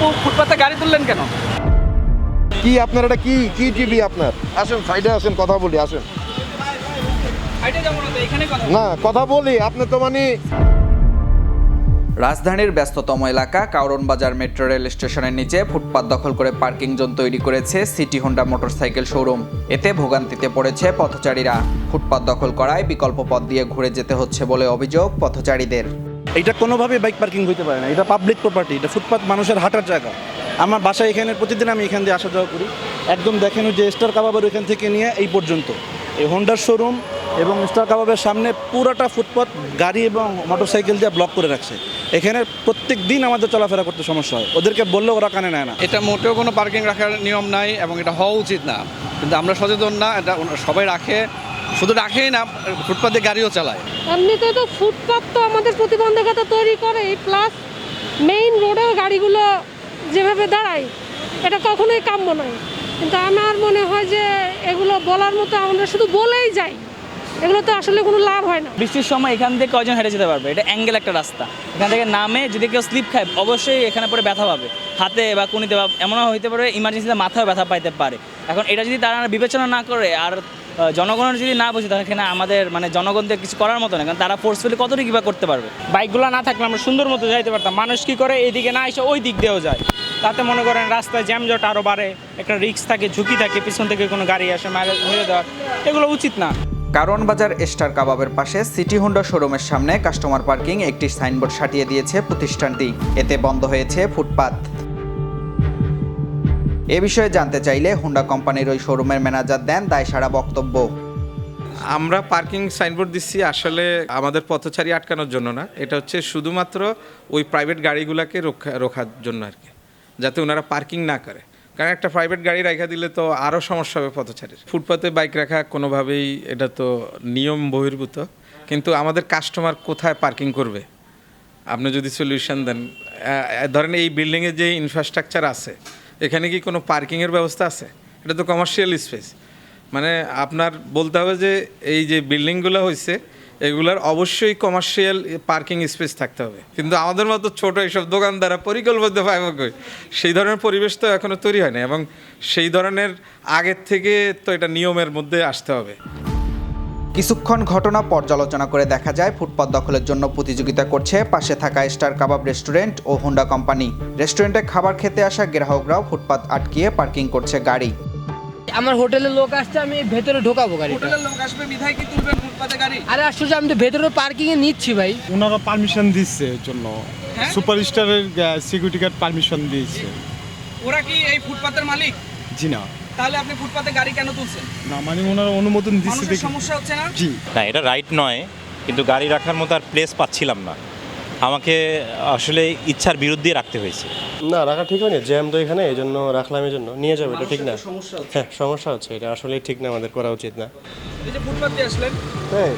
আপু ফুটপাতে গাড়ি তুললেন কেন? কি আপনার এটা কি কি টিভি আপনার? আসেন সাইডে আসেন, কথা বলি, আসেন। সাইডে যাবো না তো, এখানে কথা না, কথা বলি, আপনি তো মানে রাজধানীর ব্যস্ততম এলাকা কারওয়ান বাজার মেট্রো রেল স্টেশনের নিচে ফুটপাত দখল করে পার্কিং জোন তৈরি করেছে সিটি হোন্ডা মোটরসাইকেল শোরুম। এতে ভোগান্তিতে পড়েছে পথচারীরা। ফুটপাত দখল করায় বিকল্প পথ দিয়ে ঘুরে যেতে হচ্ছে বলে অভিযোগ পথচারীদের। এটা কোনোভাবে বাইক পার্কিং হইতে পারে না, এটা পাবলিক প্রপার্টি, এটা ফুটপাত মানুষের হাঁটার জায়গা। আমার বাসা এখানে, প্রতিদিন আমি এখান দিয়ে আসা যাওয়া করি। একদম দেখেন যে স্টার কাবাবের ওইখান থেকে নিয়ে এই পর্যন্ত এই হোন্ডার শোরুম এবং স্টার কাবাবের সামনে পুরোটা ফুটপাত গাড়ি এবং মোটরসাইকেল দিয়ে ব্লক করে রাখছে। এখানে প্রত্যেক দিন আমাদের চলাফেরা করতে সমস্যা হয়, ওদেরকে বললেও ওরা কানে নেয় না। এটা মোটেও কোনো পার্কিং রাখার নিয়ম নাই এবং এটা হওয়া উচিত না, কিন্তু আমরা সচেতন না। এটা সবাই রাখে, শুধু রাখেই না, ফুটপাতে গাড়িও চালায়। এমনিতে তো ফুটপাত তো আমাদের প্রতিবন্ধকতা তৈরি করে, প্লাস মেইন রোডের গাড়িগুলো যেভাবে দাঁড়ায় এটা কখনোই কাম্য নয়। কিন্তু আমার মনে হয় যে এগুলো বলার মতো, আমরা শুধু বলেই যাই, এগুলো তো আসলে কোনো লাভ হয় না। বৃষ্টির সময় এখান থেকে কয়জন হেঁটে যেতে পারবে? এটা অ্যাঙ্গেল একটা রাস্তা, এখান থেকে নামে যদি কেউ স্লিপ খায় অবশ্যই এখানে পরে ব্যথা পাবে, হাতে বা কুনিতে, বা এমনও হইতে পারে ইমার্জেন্সিতে মাথায় ব্যথা পাইতে পারে। এখন এটা যদি তারা বিবেচনা না করে আর জনগণের যদি না বুঝে, তাহলে এখানে আমাদের মানে জনগণদের কিছু করার মতো না, কারণ তারা ফোর্সফুলি কতটুকু কীভাবে করতে পারবে। বাইকগুলো না থাকলে আমরা সুন্দর মতো যাইতে পারতাম। মানুষ কী করে, এইদিকে না এসে ওই দিক দিয়েও যায়, তাতে মনে করেন রাস্তায় জ্যামজট আরও বাড়ে, একটা রিস্ক থাকে, ঝুঁকি থাকে, পিছন থেকে কোনো গাড়ি আসে মেরে দেওয়ার, এগুলো উচিত না। কারওয়ান বাজার স্টার কাবাবের পাশে সিটি হোন্ডা শোরুমের সামনে কাস্টমার পার্কিং একটি সাইনবোর্ড সাটিয়ে দিয়েছে প্রতিষ্ঠানটি। এতে বন্ধ হয়েছে ফুটপাত। এ বিষয়ে জানতে চাইলে হোন্ডা কোম্পানির ওই শোরুমের ম্যানেজার দেন দায়সারা বক্তব্য। আমরা পার্কিং সাইনবোর্ড দিচ্ছি আসলে আমাদের পথচারী আটকানোর জন্য না, এটা হচ্ছে শুধুমাত্র ওই প্রাইভেট গাড়িগুলোকে রোখার জন্য আর কি, যাতে ওনারা পার্কিং না করে। কারণ একটা প্রাইভেট গাড়ি রাখা দিলে তো আরও সমস্যা হবে পথচারীর। ফুটপাতে বাইক রাখা কোনোভাবেই এটা তো নিয়ম বহির্ভূত, কিন্তু আমাদের কাস্টমার কোথায় পার্কিং করবে আপনি যদি সলিউশন দেন। ধরেন এই বিল্ডিংয়ে যে ইনফ্রাস্ট্রাকচার আছে, এখানে কি কোনো পার্কিংয়ের ব্যবস্থা আছে? এটা তো কমার্শিয়াল স্পেস, মানে আপনার বলতে হবে যে এই যে বিল্ডিংগুলো হয়েছে এগুলার অবশ্যই কমার্শিয়াল পার্কিং স্পেস থাকতে হবে। কিন্তু আমাদের মতো ছোটো এইসব দোকানদাররা পরিকল্পিত পাবে, সেই ধরনের পরিবেশ তো এখনও তৈরি হয় না, এবং সেই ধরনের আগের থেকে তো এটা নিয়মের মধ্যে আসতে হবে। কিছুক্ষণ ঘটনা পর্যালোচনা করে দেখা যায় ফুটপাত দখলের জন্য প্রতিযোগিতা করছে পাশে থাকা স্টার কাবাব রেস্টুরেন্ট ও হোন্ডা কোম্পানি। রেস্টুরেন্টে খাবার খেতে আসা গ্রাহকরাও ফুটপাত আটকিয়ে পার্কিং করছে গাড়ি। আমার হোটেলের লোক আসছে, আমি ভেতরে ঢোকাবো গাড়ি। হোটেলের লোক আসবে বিধায় কি তুলবেন ফুটপাতে গাড়ি? আরে আসছে, আমি তো ভেতরে পার্কিং এ নিচ্ছি ভাই। ওনারা পারমিশন দিচ্ছে এর জন্য, সুপারস্টারের সিকিউরিটি গার্ড পারমিশন দিয়েছে। ওরা কি এই ফুটপাতের মালিক? জি না। তাহলে আপনি ফুটপাতে গাড়ি কেন তুলছেন? না মানে ওনারা অনুমোদন দিচ্ছে মানুষের দেখি। সমস্যা হচ্ছে না? জি না, এটা রাইট নয়, কিন্তু গাড়ি রাখার মতো আর প্লেস পাচ্ছিলাম না, আমাকে আসলে ইচ্ছার বিরুদ্ধে রাখতে হয়েছে। না, রাখা ঠিক হয়নি, জ্যাম তো এখানে, এই জন্য রাখলাম, এই জন্য নিয়ে যাবো, এটা ঠিক না। হ্যাঁ, সমস্যা হচ্ছে, এটা আসলে ঠিক না, আমাদের করা উচিত না। এই যে ফুটপাত দিয়ে আসলেন, হ্যাঁ,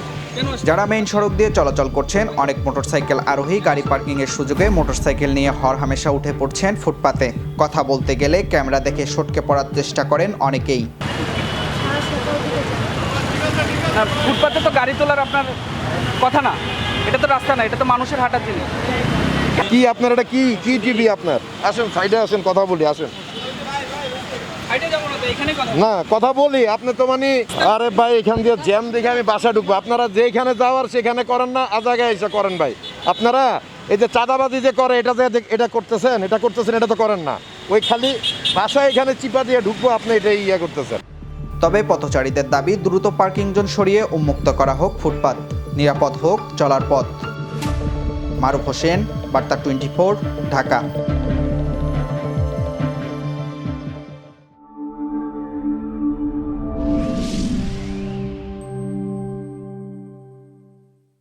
যারা মেইন সড়ক দিয়ে চলাচল করছেন, অনেক মোটরসাইকেল আরোহী গাড়ি পার্কিংয়ের সুযোগে মোটরসাইকেল নিয়ে হরহামেশা উঠে পড়ছেন ফুটপাতে। কথা বলতে গেলে ক্যামেরা দেখে সটকে পড়ার চেষ্টা করেন অনেকেই। ফুটপাতে তো গাড়ি তোলার আপনার কথা না, এটা তো রাস্তা না, এটা তো মানুষের হাঁটার জিনিস। কি আপনার এটা কি কি টিভি আপনার? আসেন সাইডে আসেন, কথা বলি, আসেন। সাইডে যাবো না তো, এখানে কথা না, কথা বলি, আপনি তো মানে আরে ভাই এখান দিয়ে জ্যাম দেখে আমি বাসা ঢুকবো, আপনারা যেখানে যাওয়ার সেখানে করেন না, আজাগায় এসে করেন ভাই। আপনারা এই যে চাঁদাবাজি যে করে, এটা করতেছেন, এটা তো করেন না। ওই খালি বাসা এখানে চিপা দিয়ে ঢুকবো, আপনি এটাই করতেছেন। তবে পথচারীদের দাবি দ্রুত পার্কিং জোন সরিয়ে উন্মুক্ত করা হোক ফুটপাত, নিরাপদ হোক চলার পথ। মারুফ হোসেন, বার্তা 24, ঢাকা।